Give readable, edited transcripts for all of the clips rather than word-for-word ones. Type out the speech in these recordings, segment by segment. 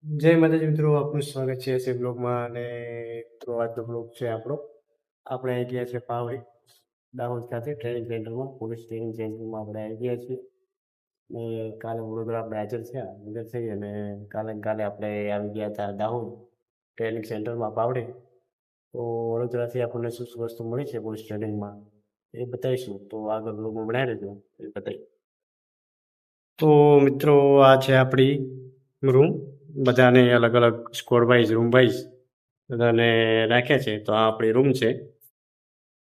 જય માતાજી મિત્રો, આપનું સ્વાગત છે એસે બ્લોગમાં. અને મિત્રો આજનો બ્લોગ છે આપણો. આપણે આવી ગયા છે પાવડી દાહોદ ખાતે ટ્રેનિંગ સેન્ટરમાં, પોલીસ ટ્રેનિંગ સેન્ટરમાં આપણે આવી ગયા છીએ. ને કાલે વડોદરા આપણે હાજર થયા હાજર થઈ અને કાલે આપણે આવી ગયા હતા દાહોદ ટ્રેનિંગ સેન્ટરમાં પાવડી. તો વડોદરાથી આપણને શું શું વસ્તુ મળી છે પોલીસ ટ્રેનિંગમાં એ બતાવીશું. તો આગળ બ્લોગમાં બનાવી રહેજો, એ બતાવી. તો મિત્રો આ છે આપણી રૂમ. બધાને અલગ અલગ સ્કોડ વાઇઝ રૂમ વાઇઝ બધાને રાખ્યા છે. તો આ આપણી રૂમ છે,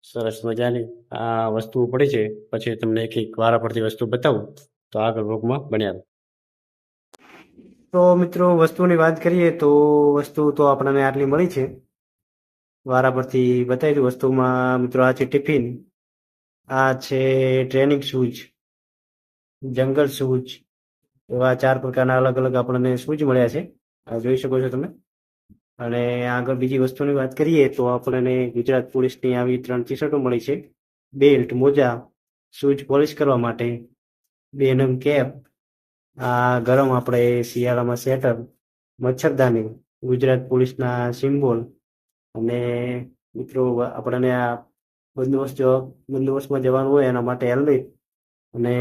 સરસ મજાની. આ વસ્તુઓ પડી છે, પછી તમને એક એક વારા પરથી વસ્તુ બતાવું. તો આગળ બ્લોગમાં બન્યા રહો. તો મિત્રો વસ્તુની વાત કરીએ તો વસ્તુ તો આપણને આટલી મળી છે. વારા પરથી બતાવી દઉં વસ્તુમાં. મિત્રો આ છે ટિફિન, આ છે ટ્રેનિંગ શૂઝ, જંગલ શૂઝ, એવા 4 પ્રકારના અલગ અલગ આપણને શૂઝ મળ્યા છે, આ જોઈ શકો છો તમે. અને આગળ બીજી વસ્તુની વાત કરીએ તો આપણને ગુજરાત પોલીસની આવી 3 ટી-શર્ટો મળી છે, બેલ્ટ, મોજા, શૂઝ પોલિશ કરવા માટે, 2 નંગ કેપ, આ ગરમ આપણે શિયાળામાં સ્વેટર, મચ્છરદાની, ગુજરાત પોલીસના સિમ્બોલ. અને મિત્રો આપણને આ બંદોબસ્તમાં જવાનું હોય એના માટે હેલ્મેટ અને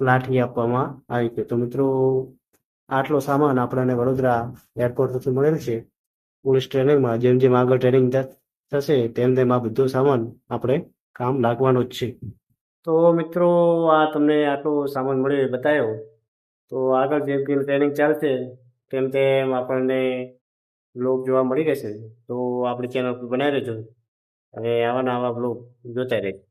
લાઠી આપવામાં આવી છે. તો મિત્રો આટલો સામાન આપણને વડોદરા એરપોર્ટથી મળેલ છે પોલીસ ટ્રેનિંગમાં. જેમ જેમ આગળ ટ્રેનિંગ થશે તેમ તેમ આ બધો સામાન આપણે કામ લાગવાનો જ છે. તો મિત્રો આ તમને આટલો સામાન મળ્યો એ બતાવ્યો. તો આગળ જેમ જેમ ટ્રેનિંગ ચાલશે તેમ તેમ આપણને બ્લોગ જોવા મળી રહેશે. તો આપણી ચેનલ પર બનાવી રહેજો અને આવા નવા બ્લોગ જોતા રહેજો.